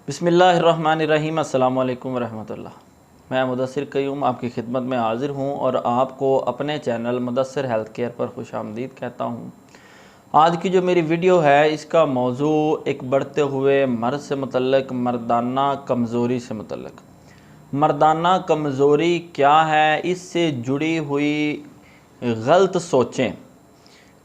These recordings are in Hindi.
बिस्मिल्लाहिर्रहमानिर्रहीम। अस्सलामु अलैकुम वरहमतुल्लाह। मैं मुदस्सिर क़य्यूम आपकी खिदमत में हाज़िर हूँ और आपको अपने चैनल मुदस्सिर हेल्थ केयर पर खुशामदीद कहता हूँ। आज की जो मेरी वीडियो है इसका मौजू एक बढ़ते हुए मर्ज़ से मुतल्लिक़, मर्दाना कमज़ोरी से मुतल्लिक़। मर्दाना कमज़ोरी क्या है, इससे जुड़ी हुई गलत सोचें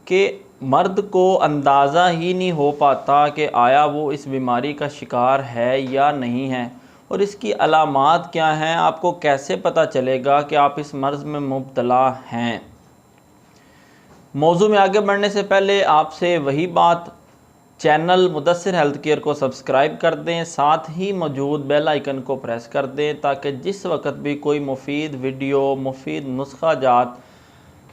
कि मर्द को अंदाज़ा ही नहीं हो पाता कि आया वो इस बीमारी का शिकार है या नहीं है, और इसकी अलामात क्या हैं, आपको कैसे पता चलेगा कि आप इस मर्ज़ में मुब्तला हैं। मौजू में आगे बढ़ने से पहले आपसे वही बात, चैनल मुदस्सिर हेल्थ केयर को सब्सक्राइब कर दें, साथ ही मौजूद बेल आइकन को प्रेस कर दें ताकि जिस वक्त भी कोई मुफीद वीडियो, मुफीद नुस्खा जात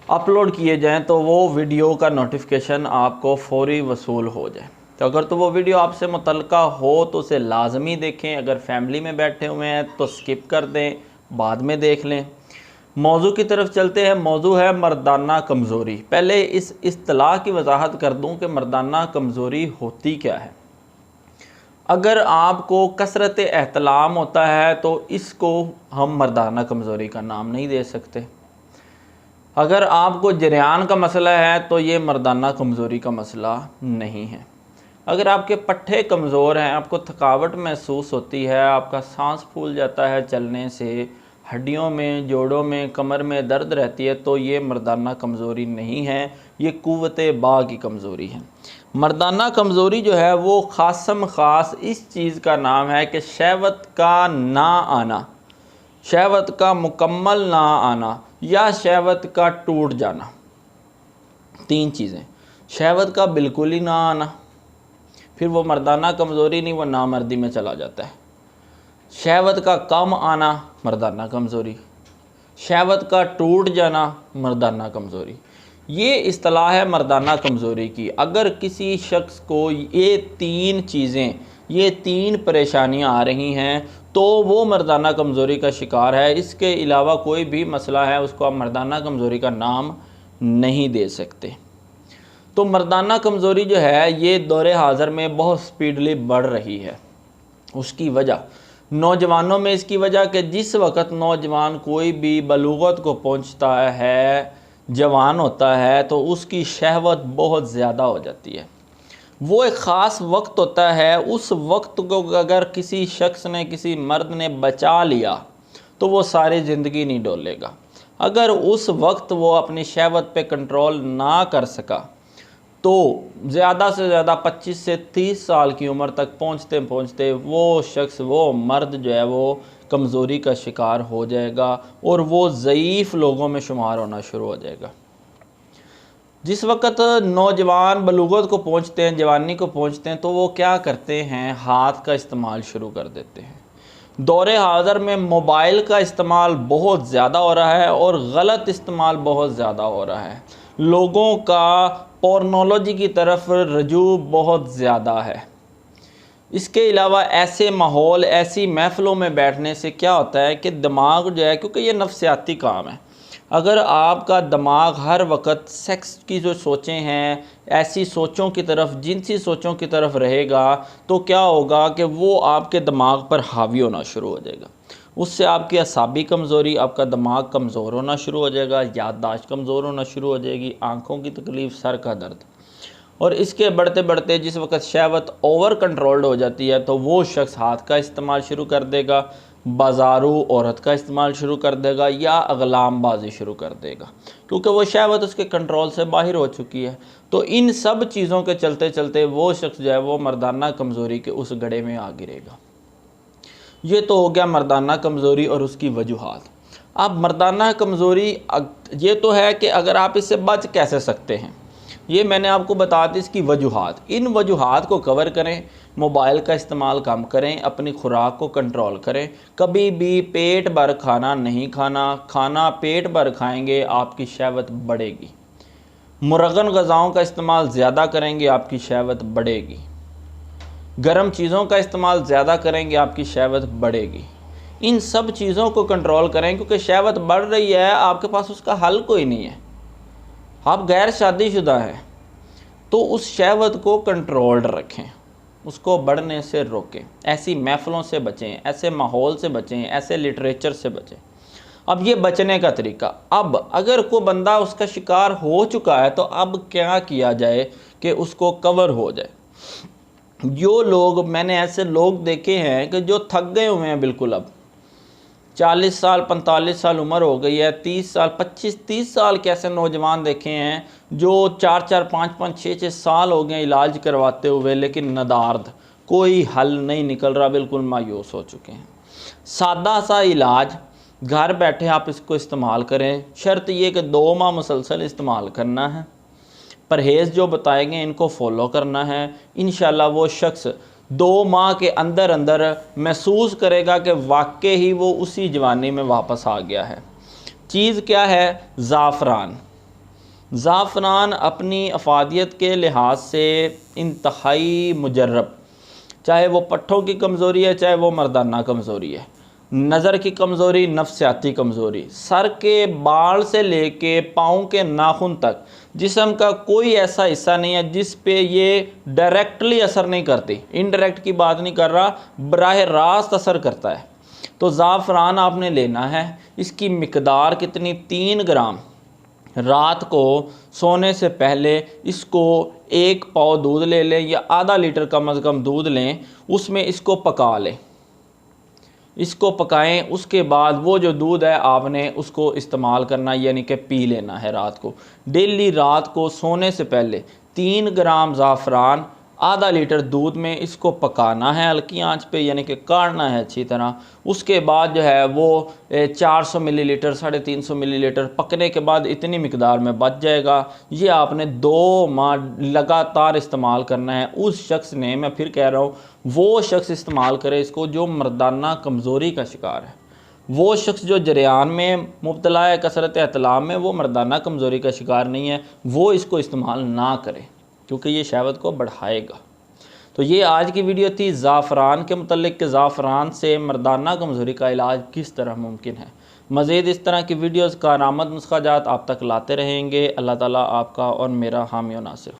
अपलोड किए जाएं तो वो वीडियो का नोटिफिकेशन आपको फ़ौरी वसूल हो जाए। तो अगर तो वो वीडियो आपसे मुतल्लिका हो तो उसे लाजमी देखें। अगर फैमिली में बैठे हुए हैं तो स्किप कर दें, बाद में देख लें। मौजू की तरफ चलते हैं। मौजू है मर्दाना कमज़ोरी। पहले इस इस्तिलाह की वजाहत कर दूं कि मर्दाना कमज़ोरी होती क्या है। अगर आपको कसरत एहतलाम होता है तो इसको हम मर्दाना कमज़ोरी का नाम नहीं दे सकते। अगर आपको जरियान का मसला है तो ये मर्दाना कमज़ोरी का मसला नहीं है। अगर आपके पट्ठे कमज़ोर हैं, आपको थकावट महसूस होती है, आपका सांस फूल जाता है चलने से, हड्डियों में, जोड़ों में, कमर में दर्द रहती है, तो ये मर्दाना कमज़ोरी नहीं है, ये कुव्वते बा की कमज़ोरी है। मर्दाना कमज़ोरी जो है वो ख़ासम ख़ास इस चीज़ का नाम है कि शहवत का ना आना, शहवत का मुकम्मल ना आना या शहवत का टूट जाना। तीन चीज़ें। शहवत का बिल्कुल ही ना आना, फिर वो मर्दाना कमज़ोरी नहीं, वो नामर्दी में चला जाता है। शहवत का कम आना, मर्दाना कमज़ोरी। शहवत का टूट जाना, मर्दाना कमज़ोरी। ये इस्तिलाह है मर्दाना कमज़ोरी की। अगर किसी शख्स को ये तीन चीज़ें, ये तीन परेशानियां आ रही हैं तो वो मर्दाना कमज़ोरी का शिकार है। इसके अलावा कोई भी मसला है उसको आप मर्दाना कमज़ोरी का नाम नहीं दे सकते। तो मर्दाना कमज़ोरी जो है ये दौरे हाज़र में बहुत स्पीडली बढ़ रही है। उसकी वजह नौजवानों में, इसकी वजह कि जिस वक़्त नौजवान कोई भी बलूगत को पहुंचता है, जवान होता है, तो उसकी शहवत बहुत ज़्यादा हो जाती है। वो एक ख़ास वक्त होता है, उस वक्त को अगर किसी शख्स ने, किसी मर्द ने बचा लिया तो वो सारी ज़िंदगी नहीं डोलेगा। अगर उस वक्त वो अपनी शहवत पे कंट्रोल ना कर सका तो ज़्यादा से ज़्यादा 25 से 30 साल की उम्र तक पहुँचते पहुँचते वो शख्स, वो मर्द जो है वो कमज़ोरी का शिकार हो जाएगा और वो ज़ईफ़ लोगों में शुमार होना शुरू हो जाएगा। जिस वक़्त नौजवान बलूगत को पहुँचते हैं, जवानी को पहुँचते हैं, तो वो क्या करते हैं, हाथ का इस्तेमाल शुरू कर देते हैं। दौरे हाज़र में मोबाइल का इस्तेमाल बहुत ज़्यादा हो रहा है और गलत इस्तेमाल बहुत ज़्यादा हो रहा है। लोगों का पोर्नोलॉजी की तरफ रुजू बहुत ज़्यादा है। इसके अलावा ऐसे माहौल, ऐसी महफ़िलों में बैठने से क्या होता है कि दिमाग जो है, क्योंकि ये नफ्सियाती काम है, अगर आपका दिमाग हर वक्त सेक्स की जो सोचें हैं, ऐसी सोचों की तरफ, जिनसी सोचों की तरफ रहेगा, तो क्या होगा कि वो आपके दिमाग पर हावी होना शुरू हो जाएगा। उससे आपकी असाबी कमज़ोरी, आपका दिमाग कमज़ोर होना शुरू हो जाएगा, याददाश्त कमज़ोर होना शुरू हो जाएगी, आँखों की तकलीफ़, सर का दर्द। और इसके बढ़ते बढ़ते जिस वक्त शहवत ओवर कंट्रोल्ड हो जाती है तो वो शख्स हाथ का इस्तेमाल शुरू कर देगा, बाजारू औरत का इस्तेमाल शुरू कर देगा या अगलामबाजी शुरू कर देगा, क्योंकि वो शहवत उसके कंट्रोल से बाहर हो चुकी है। तो इन सब चीज़ों के चलते चलते वो शख्स जो है वो मर्दाना कमज़ोरी के उस गड्ढे में आ गिरेगा। ये तो हो गया मर्दाना कमज़ोरी और उसकी वजूहात। अब मर्दाना कमज़ोरी ये तो है कि अगर आप इससे बच कैसे सकते हैं, ये मैंने आपको बता दी इसकी वजूहात। इन वजूहात को कवर करें, मोबाइल का इस्तेमाल कम करें, अपनी खुराक को कंट्रोल करें, कभी भी पेट भर खाना नहीं खाना, खाना पेट भर खाएंगे आपकी शहवत बढ़ेगी। मुरगन ग़िज़ाओं का इस्तेमाल ज़्यादा करेंगे आपकी शहवत बढ़ेगी। गर्म चीज़ों का इस्तेमाल ज़्यादा करेंगे आपकी शहवत बढ़ेगी। इन सब चीज़ों को कंट्रोल करें, क्योंकि शहवत बढ़ रही है, आपके पास उसका हल कोई नहीं है, आप गैर शादीशुदा हैं, तो उस शहवत को कंट्रोल्ड रखें, उसको बढ़ने से रोकें, ऐसी महफ़िलों से बचें, ऐसे माहौल से बचें, ऐसे लिटरेचर से बचें। अब ये बचने का तरीका, अब अगर कोई बंदा उसका शिकार हो चुका है तो अब क्या किया जाए कि उसको कवर हो जाए। जो लोग, मैंने ऐसे लोग देखे हैं कि जो थक गए हुए हैं बिल्कुल, अब 40 साल 45 साल उम्र हो गई है, 30 साल 25-30 साल के ऐसे नौजवान देखे हैं जो 4-4 5-5 6-6 साल हो गए इलाज करवाते हुए, लेकिन नदार्द, कोई हल नहीं निकल रहा, बिल्कुल मायूस हो चुके हैं। सादा सा इलाज, घर बैठे आप इसको इस्तेमाल करें, शर्त ये कि 2 माह मुसलसल इस्तेमाल करना है, परहेज़ जो बताए गए इनको फॉलो करना है। इंशाल्लाह वो शख्स 2 माह के अंदर अंदर महसूस करेगा कि वाकई ही वो उसी जवानी में वापस आ गया है। चीज़ क्या है? ज़ाफ़रान। ज़ाफ़रान अपनी अफादियत के लिहाज से इंतहाई मुजर्रब, चाहे वो पट्ठों की कमज़ोरी है, चाहे वो मर्दाना कमज़ोरी है, नज़र की कमज़ोरी, नफ्सियाती कमज़ोरी, सर के बाल से लेके पाँव के नाखून तक जिस्म का कोई ऐसा हिस्सा नहीं है जिस पे ये डायरेक्टली असर नहीं करती। इनडायरेक्ट की बात नहीं कर रहा, बराह रास्त असर करता है। तो ज़ाफ़रान आपने लेना है। इसकी मिकदार कितनी? 3 ग्राम। रात को सोने से पहले इसको 1 पाव दूध ले लें या आधा लीटर कम अज़ कम दूध लें, उसमें इसको पका लें, इसको पकाएं। उसके बाद वो जो दूध है आपने उसको इस्तेमाल करना, यानी कि पी लेना है रात को। डेली रात को सोने से पहले 3 ग्राम ज़ाफ़रान आधा लीटर दूध में इसको पकाना है हल्की आंच पे, यानी कि काढ़ना है अच्छी तरह। उसके बाद जो है वो 400 मिलीलीटर 350 मिलीलीटर पकने के बाद इतनी मिकदार में बच जाएगा। ये आपने 2 माह लगातार इस्तेमाल करना है। उस शख्स ने, मैं फिर कह रहा हूँ, वो शख्स इस्तेमाल करे इसको जो मर्दाना कमज़ोरी का शिकार है। वो शख्स जो जरियान में मुब्तला है, कसरत एहतलाम में, वो मर्दाना कमज़ोरी का शिकार नहीं है, वो इसको इस्तेमाल ना करे क्योंकि ये शहवत को बढ़ाएगा। तो ये आज की वीडियो थी ज़ाफ़रान के मुतल्लिक़, कि ज़ाफ़रान से मर्दाना कमज़ोरी का इलाज किस तरह मुमकिन है। मज़ीद इस तरह की वीडियोज़ कारआमद नुस्ख़ा जात आप तक लाते रहेंगे। अल्लाह ताला आपका और मेरा हामी और नासिर हो।